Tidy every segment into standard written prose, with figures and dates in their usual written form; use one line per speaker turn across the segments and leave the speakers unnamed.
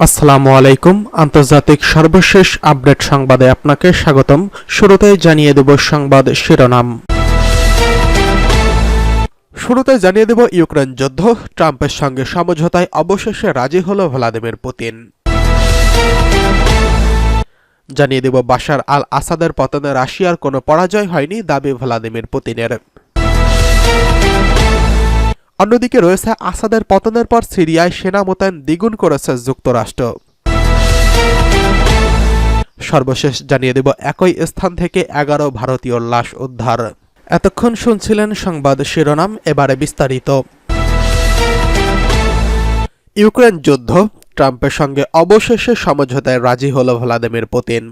আসসালামু আলাইকুম। আন্তর্জাতিক সর্বশেষ আপডেট সংবাদে আপনাকে স্বাগতম। শুরুতেই জানিয়ে দেব সংবাদ শিরোনাম। শুরুতে জানিয়ে দেব ইউক্রেন যুদ্ধ, ট্রাম্পের সঙ্গে সমঝোতায় অবশেষে রাজি হল ভ্লাদিমির পুতিন। জানিয়ে দেব বাশার আল আসাদের পতনে রাশিয়ার কোনো পরাজয় হয়নি, দাবি ভ্লাদিমির পুতিনের। অন্যদিকে রয়েছে আসাদের পতনের পর সিরিয়ায় সেনা মোতায়েন দ্বিগুণ করেছে যুক্তরাষ্ট্র। সর্বশেষ জানিয়ে দেব একই স্থান থেকে 11 ভারতীয় লাশ উদ্ধার। এতক্ষণ শুনছিলেন সংবাদ শিরোনাম, এবারে বিস্তারিত। ইউক্রেন যুদ্ধ, ট্রাম্পের সঙ্গে অবশেষে সমঝোতায় রাজি হল ভ্লাদিমির পুতিন।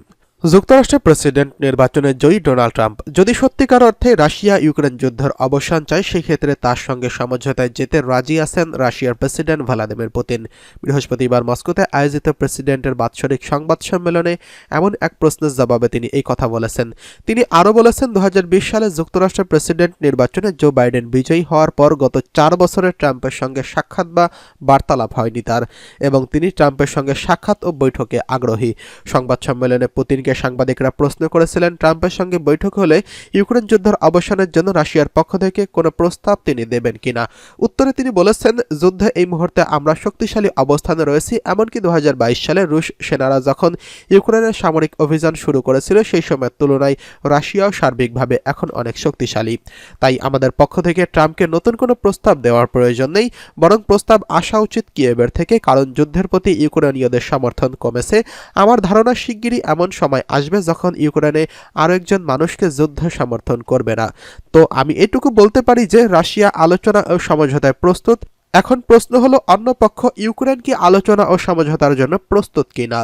যুক্তরাষ্ট্রের প্রেসিডেন্ট নির্বাচনে জয়ী ডোনাল্ড ট্রাম্প যদি সত্যিকার অর্থে রাশিয়া ইউক্রেন যুদ্ধের অবসান চায়, সেক্ষেত্রে তার সঙ্গে সমঝোতায় যেতে রাজি আছেন রাশিয়ার প্রেসিডেন্ট ভ্লাদিমির পুতিন। বৃহস্পতিবার মস্কোতে আয়োজিত প্রেসিডেন্টের বাৎসরিক সংবাদ সম্মেলনে এমন এক প্রশ্নের জবাবে তিনি এই কথা বলেছেন। তিনি আরও বলেছেন, 2020 সালে যুক্তরাষ্ট্রের প্রেসিডেন্ট নির্বাচনে জো বাইডেন বিজয়ী হওয়ার পর গত 4 বছরে ট্রাম্পের সঙ্গে সাক্ষাৎ বা বার্তালাপ হয়নি তার, এবং তিনি ট্রাম্পের সঙ্গে সাক্ষাৎ ও বৈঠকে আগ্রহী। সংবাদ সম্মেলনে পুতিনকে সাংবাদিকরা প্রশ্ন করেছিলেন, ট্রাম্পের সঙ্গে বৈঠক হলে ইউক্রেন যুদ্ধের অবসানের জন্য রাশিয়ার পক্ষ থেকে কোনো প্রস্তাব তিনি দেবেন কিনা। উত্তরে তিনি বলেছেন, যুদ্ধে এই মুহূর্তে আমরা শক্তিশালী অবস্থানে রয়েছি। এমনকি 2022 সালে রুশ সেনারা যখন ইউক্রেনের সামরিক অভিযান শুরু করেছিল, সেই সময়ের তুলনায় রাশিয়াও সার্বিকভাবে এখন অনেক শক্তিশালী। তাই আমাদের পক্ষ থেকে ট্রাম্পকে নতুন কোনো প্রস্তাব দেওয়ার প্রয়োজন নেই, বরং প্রস্তাব আসা উচিত কিয়েভের থেকে, কারণ যুদ্ধের প্রতি ইউক্রেনীয়দের সমর্থন কমেছে। আমার ধারণা শিগগিরই এমন সময় আসবে যখন ইউক্রেনে আরো একজন মানুষকে যুদ্ধ সমর্থন করবে না। তো আমি এটুকু বলতে পারি যে রাশিয়া আলোচনা ও সমঝোতায় প্রস্তুত। এখন প্রশ্ন হলো, অন্য পক্ষ ইউক্রেন কি আলোচনা ও সমঝোতার জন্য প্রস্তুত কিনা।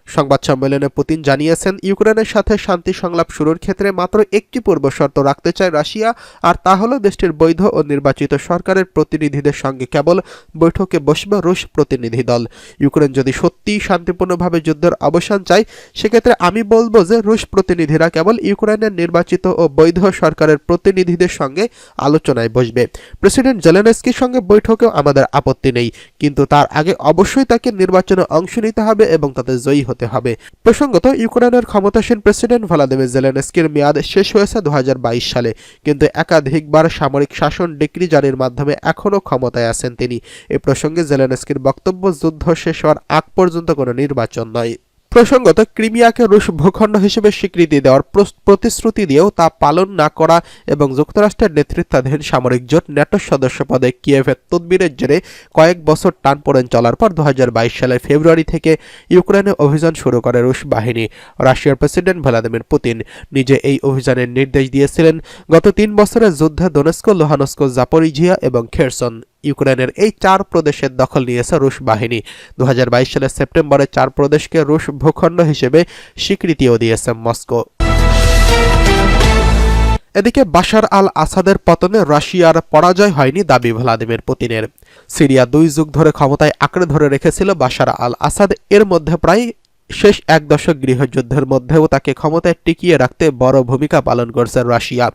সংবাদ সম্মেলনে পুতিন জানিয়েছেন, ইউক্রেনের সাথে শান্তি সংলাপ শুরুর ক্ষেত্রে মাত্র একটি পূর্বশর্ত রাখতে চায় রাশিয়া, আর তা হলো দেশটির বৈধ ও নির্বাচিত সরকারের প্রতিনিধিদের সঙ্গে কেবল বৈঠকে বসবে রুশ প্রতিনিধি দল। ইউক্রেন যদি সত্যিই শান্তিপূর্ণভাবে যুদ্ধের অবসান চায়, সেক্ষেত্রে আমি বলবো যে রুশ প্রতিনিধিরা কেবল ইউক্রেনের নির্বাচিত ও বৈধ সরকারের প্রতিনিধিদের সঙ্গে আলোচনায় বসবে। প্রেসিডেন্ট জেলেনস্কির সঙ্গে বৈঠকেও আমাদের আপত্তি নেই, কিন্তু তার আগে অবশ্যই তাকে নির্বাচনে অংশ নিতে হবে এবং তাতে জয়ী হতে হবে। প্রসঙ্গত, ইউক্রেনের ক্ষমতাসীন প্রেসিডেন্ট ভ্লাদিমির জেলেনস্কির মেয়াদ শেষ হয়েছে 2022 সালে, কিন্তু একাধিকবার সামরিক শাসন ডিক্রি জারির মাধ্যমে এখনও ক্ষমতায় আছেন তিনি। এ প্রসঙ্গে জেলেনস্কির বক্তব্য, যুদ্ধ শেষ হওয়ার আগ পর্যন্ত কোনো নির্বাচন নয়। প্রসঙ্গত, ক্রিমিয়াকে রুশ ভূখণ্ড হিসেবে স্বীকৃতি দেওয়ার প্রতিশ্রুতি দিয়েও তা পালন না করা এবং যুক্তরাষ্ট্রের নেতৃত্বাধীন সামরিক জোট ন্যাটোর সদস্যপদে কিয়েভের তদবিরের জেরে কয়েক বছর টানপোড়েন চলার পর 2022 সালের ফেব্রুয়ারি থেকে ইউক্রেনে অভিযান শুরু করে রুশ বাহিনী। রাশিয়ার প্রেসিডেন্ট ভ্লাদিমির পুতিন নিজে এই অভিযানের নির্দেশ দিয়েছিলেন। গত 3 বছরের যুদ্ধে দোনেস্ক, লুহানস্ক, জাপোরিঝিয়া এবং খেরসন, ইউক্রেনের এই 4 প্রদেশের দখল নিয়েছে রুশ বাহিনী। 2022 সালের সেপ্টেম্বরে 4 প্রদেশকে রুশ ভূখণ্ড হিসেবে স্বীকৃতিও দিয়েছে মস্কো। এদিকে বাশার আল আসাদের পতনে রাশিয়ার পরাজয় হয়নি, দাবি ভ্লাদিমির পুতিনের। সিরিয়া 2 যুগ ধরে ক্ষমতায় আঁকড়ে ধরে রেখেছিল বাশার আল আসাদ। এর মধ্যে প্রায় শেষ 1 দশক গৃহযুদ্ধের মধ্যেও তাকে ক্ষমতায় টিকিয়ে রাখতে বড় ভূমিকা পালন করছে রাশিয়া।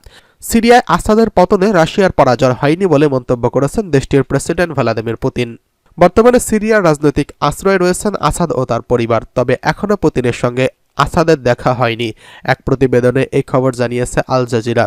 সিরিয়ায় আসাদের পতনে রাশিয়ার পরাজয় হয়নি বলে মন্তব্য করেছেন দেশটির প্রেসিডেন্ট ভ্লাদিমির পুতিন। বর্তমানে সিরিয়ার রাজনৈতিক আশ্রয়ে রয়েছেন আসাদ ও তার পরিবার, তবে এখনও পুতিনের সঙ্গে আসাদের দেখা হয়নি। এক প্রতিবেদনে এই খবর জানিয়েছে Al Jazeera.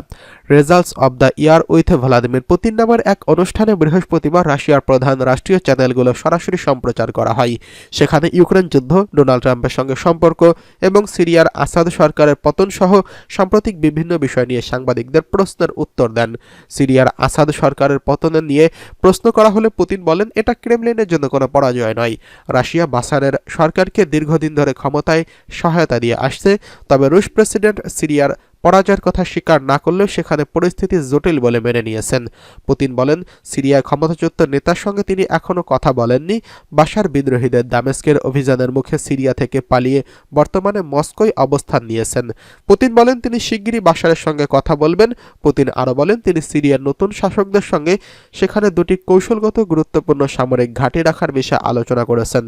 Results of the year with Vladimir Putin নামের এক অনুষ্ঠানে বৃহস্পতিবার রাশিয়ার প্রধান রাষ্ট্রীয় চ্যানেলগুলো সরাসরি সম্প্রচার করা হয়। সেখানে ইউক্রেন যুদ্ধ, ডোনাল্ড ট্রাম্পের সঙ্গে সম্পর্ক এবং সিরিয়ার আসাদ সরকারের পতন সহ সাম্প্রতিক বিভিন্ন বিষয় নিয়ে সাংবাদিকদের প্রশ্নের উত্তর দেন। সিরিয়ার আসাদ সরকারের পতনের নিয়ে প্রশ্ন করা হলে পুতিন বলেন, এটা ক্রেমলিনের জন্য কোনো পরাজয় নয়। রাশিয়া বাশারের সরকারকে দীর্ঘদিন ধরে ক্ষমতায় সহায়তা দিয়ে আসছে, তবে রুশ প্রেসিডেন্ট সিরিয়ার পরাজয়ের কথা স্বীকার না করলেও সেখানে পরিস্থিতি জটিল বলে মেনে নিয়েছেন। পুতিন বলেন, সিরিয়ায় ক্ষমতাচ্যুত নেতার সঙ্গে তিনি এখনও কথা বলেননি। বাশার বিদ্রোহীদের দামেস্কের অভিযানের মুখে সিরিয়া থেকে পালিয়ে বর্তমানে মস্কোয় অবস্থান নিয়েছেন। পুতিন বলেন, তিনি শিগগিরই বাশারের সঙ্গে কথা বলবেন। পুতিন আরও বলেন, তিনি সিরিয়ার নতুন শাসকদের সঙ্গে সেখানে 2টি কৌশলগত গুরুত্বপূর্ণ সামরিক ঘাঁটি রাখার বিষয়ে আলোচনা করেছেন।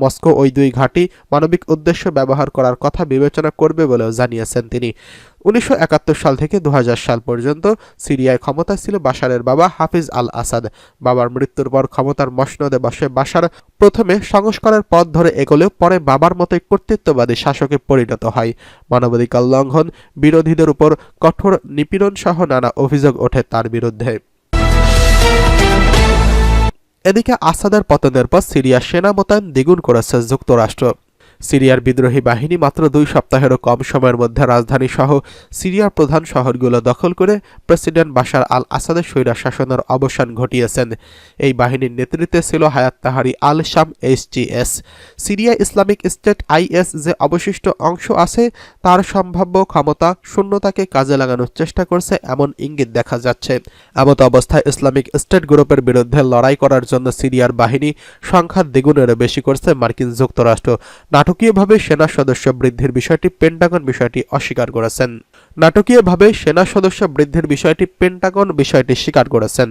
মস্কো ওই 2 ঘাঁটি মানবিক উদ্দেশ্যে ব্যবহার করার কথা বিবেচনা করবে বলেও জানিয়েছেন তিনি। 1971 সাল থেকে 2000 সাল পর্যন্ত সিরিয়ায় ক্ষমতায় ছিল বাশারের বাবা হাফিজ আল আসাদ। বাবার মৃত্যুর পর ক্ষমতার মসনদে বসে বাশার প্রথমে সংস্কারের পথ ধরে এগোলেও পরে বাবার মতোই কর্তৃত্ববাদী শাসকে পরিণত হয়। মানবাধিকার লঙ্ঘন, বিরোধীদের উপর কঠোর নিপীড়ন সহ নানা অভিযোগ ওঠে তার বিরুদ্ধে। এদিকে আসাদের পতনের পর সিরিয়ার সেনা মোতায়েন দ্বিগুণ করেছে যুক্তরাষ্ট্র। সিরিয়ার বিদ্রোহী বাহিনী মাত্র 2 সপ্তাহেরও কম সময়ের মধ্যে রাজধানী সহ সিরিয়ার প্রধান শহরগুলো দখল করে প্রেসিডেন্ট বাশার আল আসাদের স্বৈরাচার শাসনের অবসান ঘটিয়েছেন। এই বাহিনীর নেতৃত্বে ছিল হায়াত তাহারি আল শাম HTS। Syria Islamic state IS যে অবশিষ্ট অংশ আছে তার সম্ভাব্য ক্ষমতা শূন্যতাকে কাজে লাগানোর চেষ্টা করছে এমন ইঙ্গিত দেখা যাচ্ছে। এমত অবস্থায় ইসলামিক স্টেট গ্রুপের বিরুদ্ধে লড়াই করার জন্য সিরিয়ার বাহিনী সংখ্যা দ্বিগুণেরও বেশি করছে মার্কিন যুক্তরাষ্ট্র। নাটকীয়ভাবে সেনা সদস্য বৃদ্ধির বিষয়টি পেন্টাগন বিষয়টি অস্বীকার করেছেন। স্বীকার করেছেন।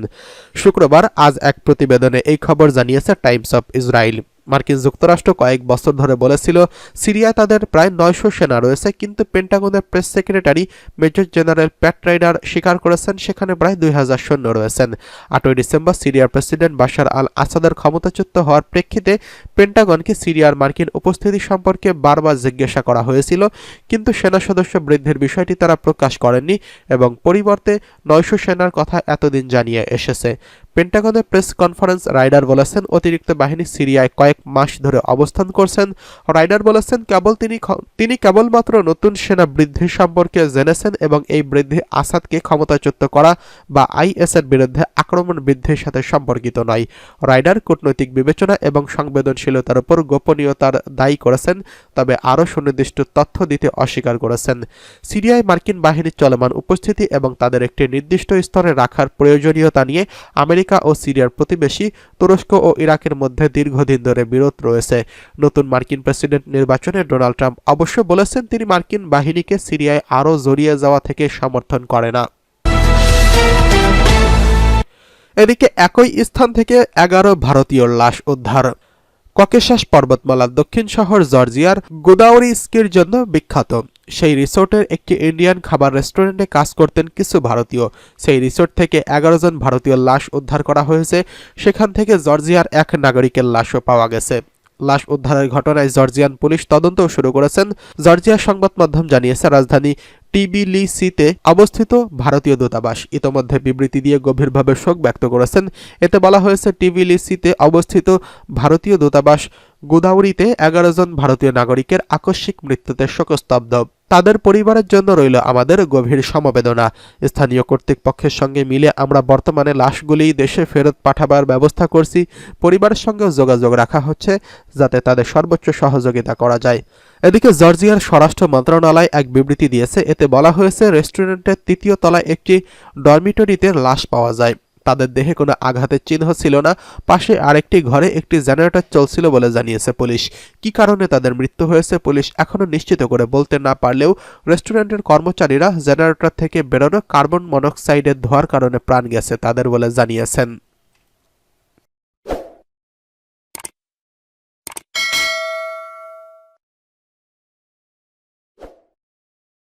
শুক্রবার আজ এক প্রতিবেদনে এই খবর জানিয়েছে টাইমস অফ ইসরায়েল। মার্কিন যুক্তরাষ্ট্র কয়েক বছর ধরে বলেছিল সিরিয়ায় তাদের প্রায় 900 সেনা রয়েছে, কিন্তু পেন্টাগনের প্রেস সেক্রেটারি মেজর জেনারেল প্যাট রাইডার স্বীকার করেছেন সেখানে প্রায় 2000 সৈন্য রয়েছেন। 8 ডিসেম্বর সিরিয়ার প্রেসিডেন্ট বাশার আল আসাদের ক্ষমতাচ্যুত হওয়ার প্রেক্ষিতে পেন্টাগনকে সিরিয়ার মার্কিন উপস্থিতি সম্পর্কে বারবার জিজ্ঞাসা করা হয়েছিল, কিন্তু সেনা সদস্য বৃদ্ধির বিষয়টি তারা প্রকাশ করেননি এবং পরিবর্তে 900 সেনার কথা এতদিন জানিয়ে এসেছে। পেন্টাগনের প্রেস কনফারেন্স রাইডার বলেছেন অতিরিক্ত বাহিনী সিরিয়ায় কয়েক মাস ধরে অবস্থান করছেন। রাইডার বলেছেন তিনি কেবলমাত্র নতুন সেনা বৃদ্ধি সম্পর্কে জেনেছেন এবং এই বৃদ্ধি আসাদকে ক্ষমতাচ্যুত করা বা IS এর বিরুদ্ধে আক্রমণ বৃদ্ধির সাথে সম্পর্কিত নয়। রাইডার কূটনৈতিক বিবেচনা এবং সংবেদনশীলতার উপর গোপনীয়তার দায়ী করেছেন, তবে আরও সুনির্দিষ্ট তথ্য দিতে অস্বীকার করেছেন। সিরিয়ায় মার্কিন বাহিনীর চলমান উপস্থিতি এবং তাদের একটি নির্দিষ্ট স্তরে রাখার প্রয়োজনীয়তা নিয়ে আমেরিকা ও সিরিয়ার প্রতিবেশী তুরস্ক ও ইরাকের মধ্যে দীর্ঘদিন ধরে বিরোধ রয়েছে। নতুন মার্কিন প্রেসিডেন্ট নির্বাচনে ডোনাল্ড ট্রাম্প অবশ্য বলেছেন তিনি মার্কিন বাহিনীকে সিরিয়ায় আরও জড়িয়ে যাওয়া থেকে সমর্থন করে না। এদিকে একই স্থান থেকে 11 ভারতীয় লাশ উদ্ধার। ককেশাস পর্বতমালার দক্ষিণ শহর জর্জিয়ার গোদাওরি স্কির জন্য বিখ্যাত। সেই রিসোর্টের একটি ইন্ডিয়ান খাবার রেস্টুরেন্টে কাজ করতেন কিছু ভারতীয়। সেই রিসোর্ট থেকে 11 জন ভারতীয় লাশ উদ্ধার করা হয়েছে। সেখান থেকে জর্জিয়ার এক নাগরিকের লাশও পাওয়া গেছে। লাশ উদ্ধারের ঘটনায় জর্জিয়ান পুলিশ তদন্ত শুরু করেছেন। জর্জিয়ার সংবাদ মাধ্যম জানিয়েছে রাজধানী টিবিলিসিতে অবস্থিত ভারতীয় দূতাবাস ইতোমধ্যে বিবৃতি দিয়ে গভীরভাবে শোক ব্যক্ত করেছেন। এতে বলা হয়েছে টিবিলিসিতে অবস্থিত ভারতীয় দূতাবাস গোদাওরিতে 11 জন ভারতীয় নাগরিকের আকস্মিক মৃত্যুতে শোকস্তব্ধ। তাদের পরিবারের জন্য রইল আমাদের গভীর সমবেদনা। স্থানীয় কর্তৃপক্ষের সঙ্গে মিলে আমরা বর্তমানে লাশগুলি দেশে ফেরত পাঠাবার ব্যবস্থা করছি। পরিবারের সঙ্গে যোগাযোগ রাখা হচ্ছে যাতে তাদের সর্বোচ্চ সহযোগিতা করা যায়। এদিকে জর্জিয়ার স্বরাষ্ট্র মন্ত্রণালয় এক বিবৃতি দিয়েছে। এতে বলা হয়েছে রেস্টুরেন্টের 3য় তলায় একটি ডরমিটরিতে লাশ পাওয়া যায়। তাদের দেহে কোনো আঘাতের চিহ্ন ছিল না। পাশে আরেকটি ঘরে একটি জেনারেটর চলছিল বলে জানিয়েছে পুলিশ। কী কারণে তাদের মৃত্যু হয়েছে পুলিশ এখনও নিশ্চিত করে বলতে না পারলেও রেস্টুরেন্টের কর্মচারীরা জেনারেটর থেকে বেরোনো কার্বন মনোক্সাইডের ধোঁয়ার কারণে প্রাণ গেছে তাদের বলে জানিয়েছেন।